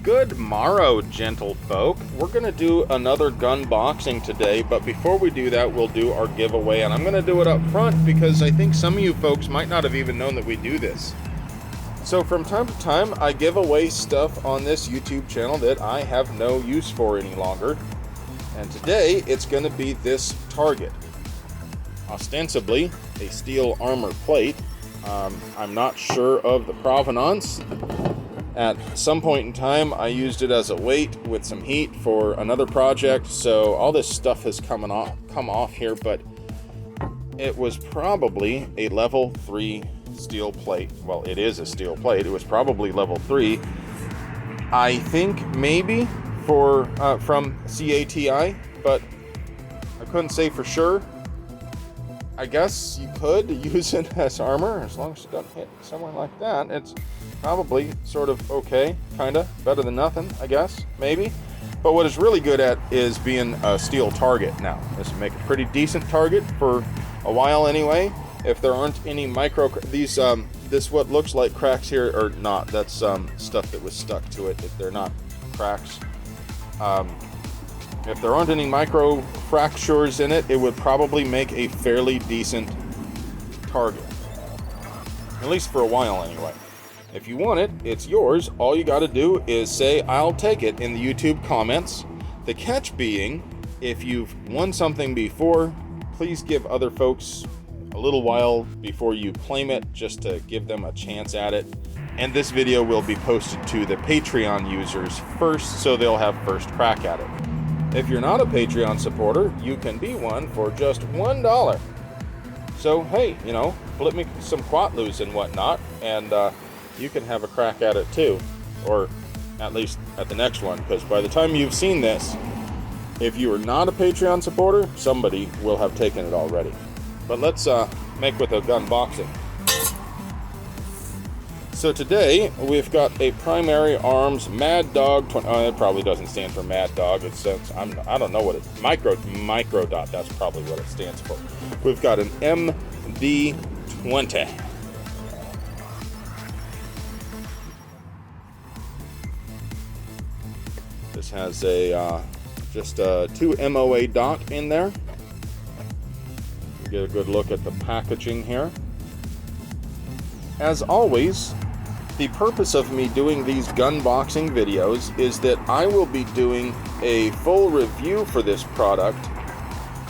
Good morrow, gentle folk. We're going to do another gun boxing today, but before we do that, we'll do our giveaway, and I'm going to do it up front because I think some of you folks might not have even known that we do this. So from time to time, I give away stuff on this YouTube channel that I have no use for any longer, and today it's going to be this target. Ostensibly a steel armor plate. I'm not sure of the provenance. At some point in time, I used it as a weight with some heat for another project, so all this stuff has come off here, but it was probably a level 3 steel plate. Well, it is a steel plate. It was probably level 3. I think maybe from CATI, but I couldn't say for sure. I guess you could use it as armor as long as it doesn't hit somewhere like that. It's probably sort of okay, kinda better than nothing, I guess, maybe. But what it's really good at is being a steel target. Now, this will make a pretty decent target for a while anyway. If there aren't any this what looks like cracks here or not, that's stuff that was stuck to it. If they're not cracks, if there aren't any micro fractures in it, it would probably make a fairly decent target. At least for a while anyway. If you want it, it's yours. All you got to do is say, I'll take it in the YouTube comments. The catch being, if you've won something before, please give other folks a little while before you claim it, just to give them a chance at it. And this video will be posted to the Patreon users first, so they'll have first crack at it. If you're not a Patreon supporter, you can be one for just $1. So, hey, flip me some quatloos and whatnot, and you can have a crack at it too. Or at least at the next one, because by the time you've seen this, if you are not a Patreon supporter, somebody will have taken it already. But let's make with a gun boxing. So today, we've got a Primary Arms Mad Dog 20. Oh, it probably doesn't stand for Mad Dog. It says, I don't know what it's, micro dot, that's probably what it stands for. We've got an MD20. This has just a 2 MOA dot in there. Get a good look at the packaging here. As always, the purpose of me doing these gun boxing videos is that I will be doing a full review for this product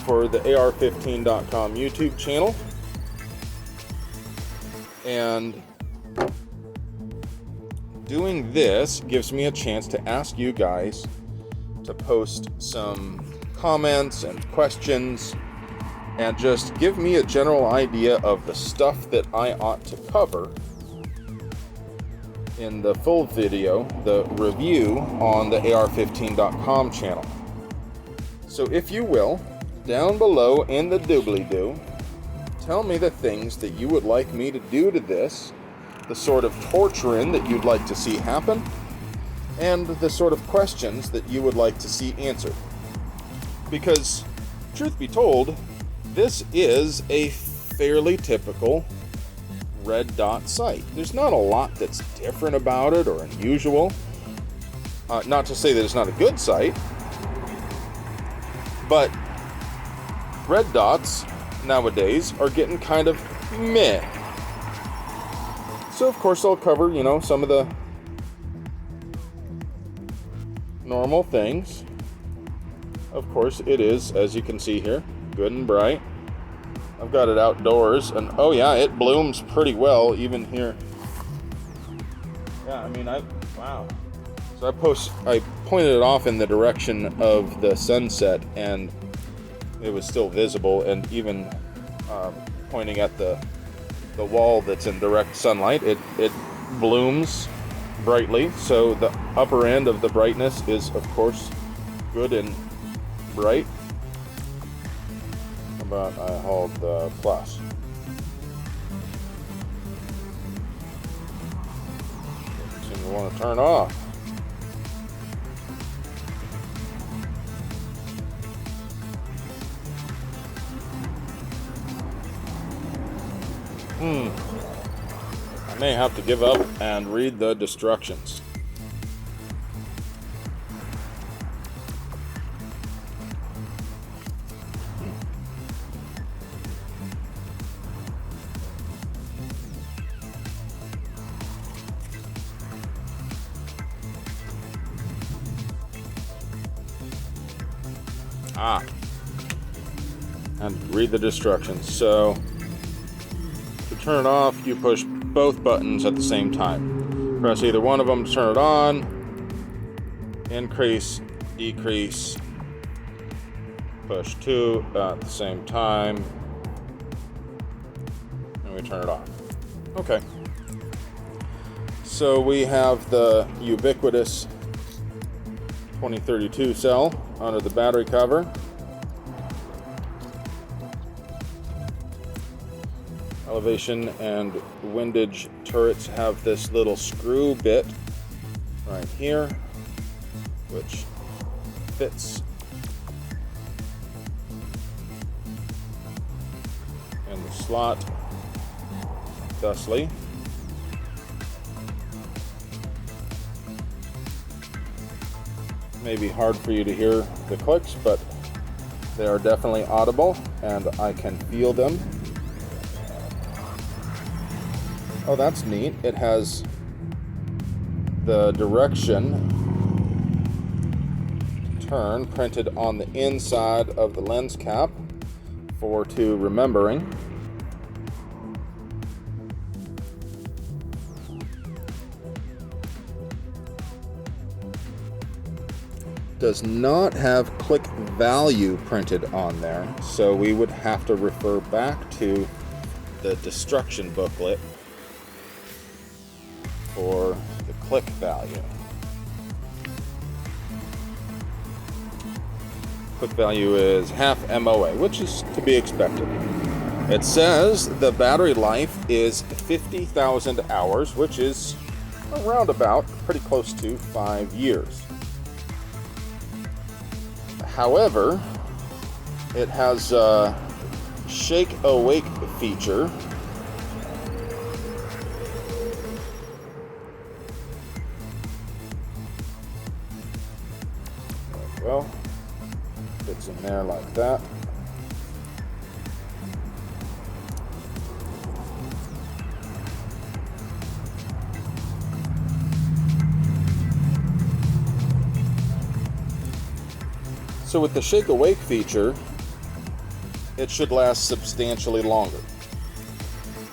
for the AR15.com YouTube channel. And doing this gives me a chance to ask you guys to post some comments and questions and just give me a general idea of the stuff that I ought to cover in the full video, the review on the AR15.com channel. So if you will, down below in the doobly-doo, tell me the things that you would like me to do to this, the sort of torturing that you'd like to see happen, and the sort of questions that you would like to see answered. Because, truth be told, this is a fairly typical red dot sight. There's not a lot that's different about it or unusual. Not to say that it's not a good sight, but red dots nowadays are getting kind of meh. So of course I'll cover, some of the normal things. Of course it is, as you can see here, good and bright. I've got it outdoors, and oh yeah, it blooms pretty well even here. Yeah, wow. So I pointed it off in the direction of the sunset, and it was still visible, and even pointing at the wall that's in direct sunlight, it blooms brightly. So the upper end of the brightness is, of course, good and bright. But I hold the plus. Doesn't seem to want to turn off. I may have to give up and read the instructions. And read the instructions. So to turn it off, you push both buttons at the same time. Press either one of them to turn it on. Increase, decrease. Push 2 at the same time. And we turn it off. Okay. So we have the ubiquitous 2032 cell under the battery cover. Elevation and windage turrets have this little screw bit right here, which fits in the slot thusly. May be hard for you to hear the clicks, but they are definitely audible and I can feel them. Oh, that's neat. It has the direction turn printed on the inside of the lens cap to remembering. Does not have click value printed on there, so we would have to refer back to the destruction booklet for the click value. Click value is half MOA, which is to be expected. It says the battery life is 50,000 hours, which is around about pretty close to 5 years. However, it has a shake awake feature. Well, fits in there like that. So with the shake awake feature, it should last substantially longer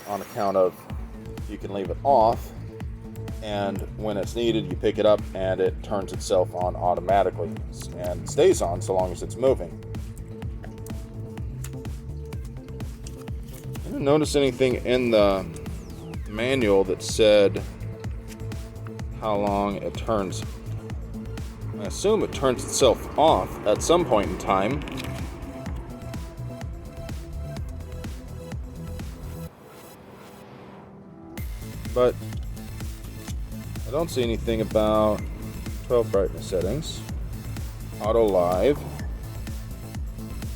on account of you can leave it off, and when it's needed you pick it up and it turns itself on automatically and stays on so long as it's moving. I didn't notice anything in the manual that said how long it turns. I assume it turns itself off at some point in time. But I don't see anything about 12 brightness settings. Auto live.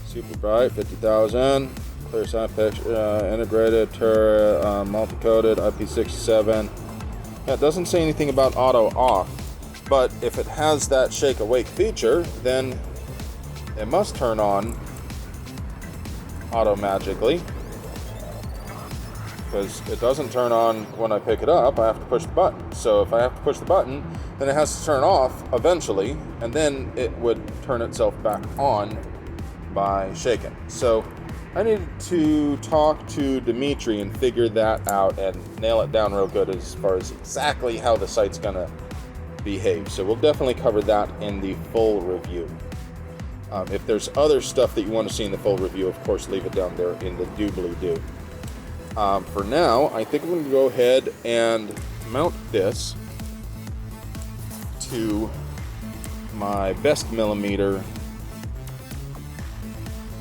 Super bright, 50,000. Clear side picture, integrated turret, multi-coded, IP67. Yeah, it doesn't say anything about auto off. But if it has that shake awake feature, then it must turn on auto magically, because it doesn't turn on when I pick it up. I have to push the button. So if I have to push the button, then it has to turn off eventually, and then it would turn itself back on by shaking. So I needed to talk to Dimitri and figure that out and nail it down real good as far as exactly how the site's gonna behave. So we'll definitely cover that in the full review. If there's other stuff that you want to see in the full review, of course, leave it down there in the doobly-doo. For now, I think I'm going to go ahead and mount this to my best millimeter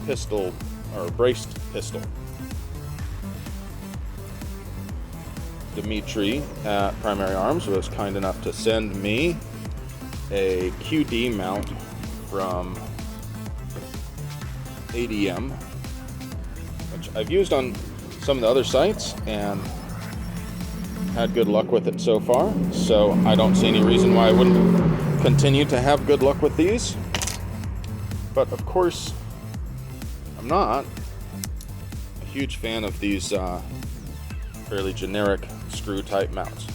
pistol, or braced pistol. Dimitri at Primary Arms was kind enough to send me a QD mount from ADM, which I've used on some of the other sites and had good luck with it so far, so I don't see any reason why I wouldn't continue to have good luck with these. But of course, I'm not a huge fan of these fairly generic screw type mounts.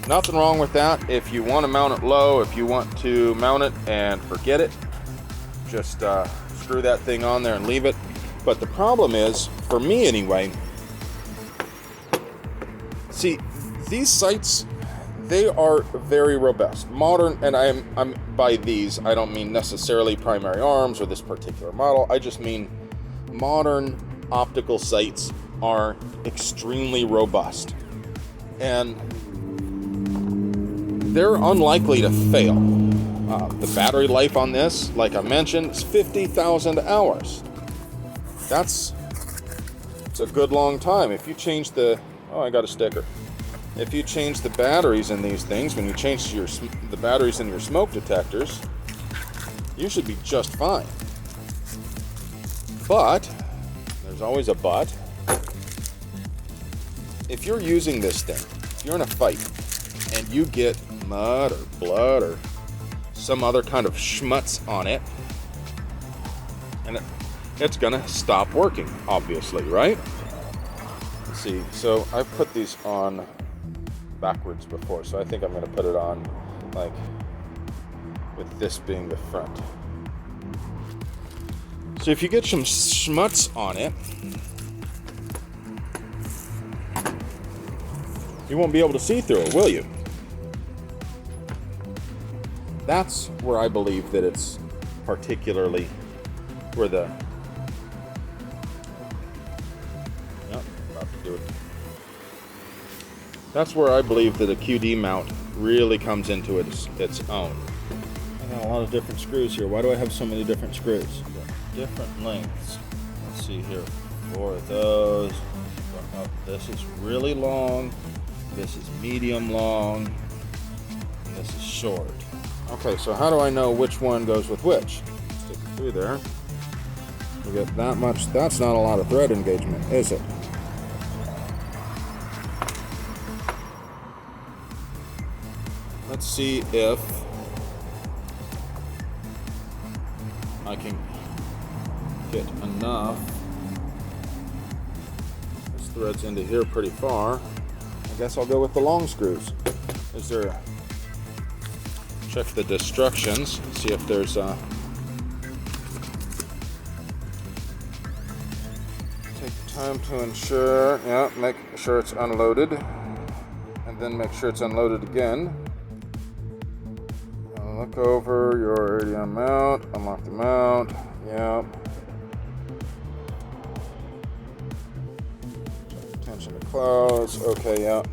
Nothing wrong with that. If you want to mount it low, if you want to mount it and forget it, just screw that thing on there and leave it. But the problem is, for me anyway, see, these sights, they are very robust. Modern, and I'm by these, I don't mean necessarily primary arms or this particular model. I just mean modern optical sights are extremely robust. And they're unlikely to fail. The battery life on this, like I mentioned, is 50,000 hours. It's a good long time. If you change the, oh, I got a sticker. If you change the batteries in these things, when you change the batteries in your smoke detectors, you should be just fine. But, there's always a but. If you're using this thing, if you're in a fight, and you get mud or blood or some other kind of schmutz on it, and it's gonna stop working, obviously, right? Let's see, so I've put these on backwards before, so I think I'm gonna put it on like with this being the front. So if you get some schmutz on it, you won't be able to see through it, will you? That's where I believe that it's particularly where the, yep, about to do it. That's where I believe that a QD mount really comes into its own. I got a lot of different screws here. Why do I have so many different screws? Different lengths. Let's see here. 4 of those. Oh, this is really long. This is medium long. And this is short. Okay, so how do I know which one goes with which? Stick it through there. We get that much. That's not a lot of thread engagement, is it? Let's see if I can get enough. This threads into here pretty far. I guess I'll go with the long screws. Is there a, check the destructions, see if there's a, take time to ensure, yeah, make sure it's unloaded, and then make sure it's unloaded again. Look over your ADM mount, unlock the mount, yep. Attention to clouds, okay, yep.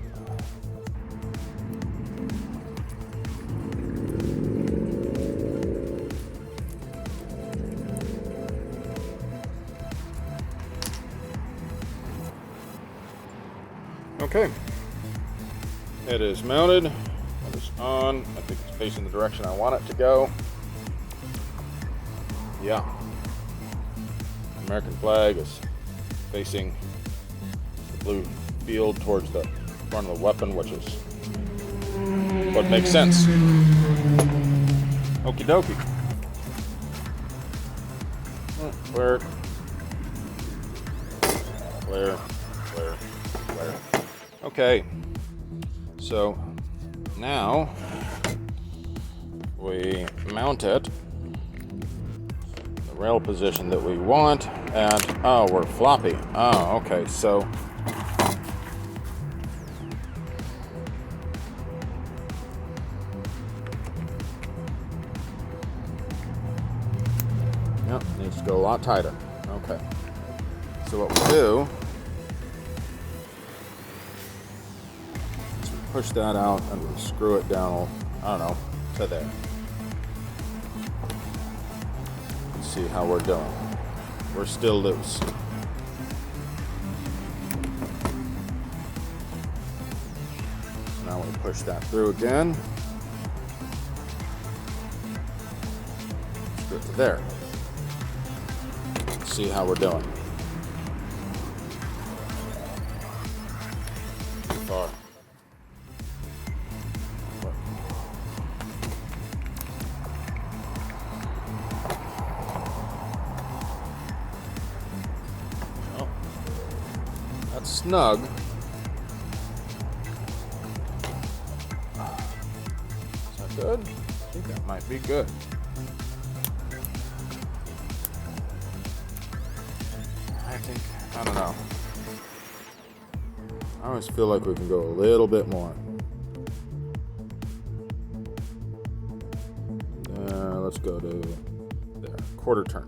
Okay, it is mounted, it is on, I think it's facing the direction I want it to go. Yeah, American flag is facing the blue field towards the front of the weapon, which is what makes sense. Okie dokie. Clear, clear, clear, clear. Okay, so now we mount it the rail position that we want, and oh, we're floppy. Oh, okay, so yep, needs to go a lot tighter. Okay, so what we'll do, push that out and we'll screw it down, I don't know, to there. Let's see how we're doing. We're still loose. Now we push that through again. Screw it to there. Let's see how we're doing. Too far. Snug. Is that good? I think that might be good. I don't know. I always feel like we can go a little bit more. Let's go to there, quarter turn.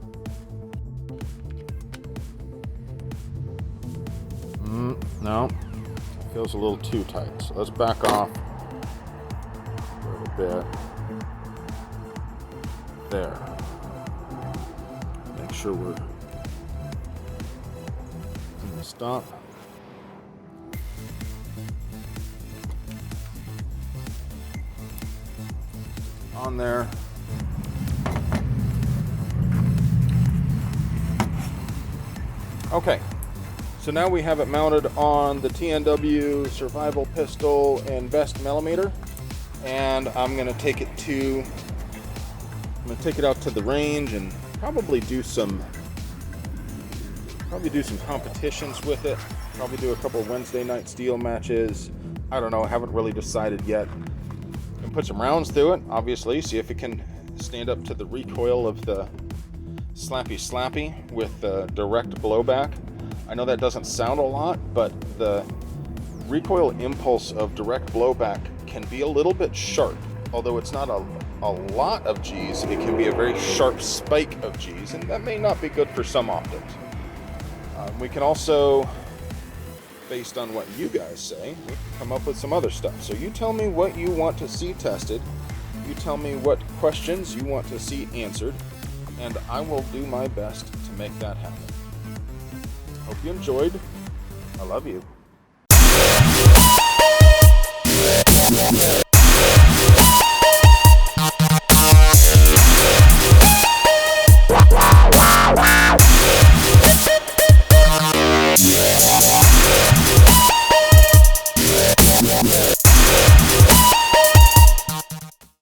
No, it feels a little too tight. So let's back off a little bit. There. Make sure we're in the stop. On there. Okay, so now we have it mounted on the TNW survival pistol and vest millimeter, and I'm gonna take it out to the range and probably do some competitions with it. Probably do a couple of Wednesday night steel matches. I don't know, I haven't really decided yet. And put some rounds through it, obviously, see if it can stand up to the recoil of the slappy with the direct blowback. I know that doesn't sound a lot, but the recoil impulse of direct blowback can be a little bit sharp. Although it's not a lot of G's, it can be a very sharp spike of G's, and that may not be good for some optics. We can also, based on what you guys say, we can come up with some other stuff. So you tell me what you want to see tested, you tell me what questions you want to see answered, and I will do my best to make that happen. Hope you enjoyed. I love you.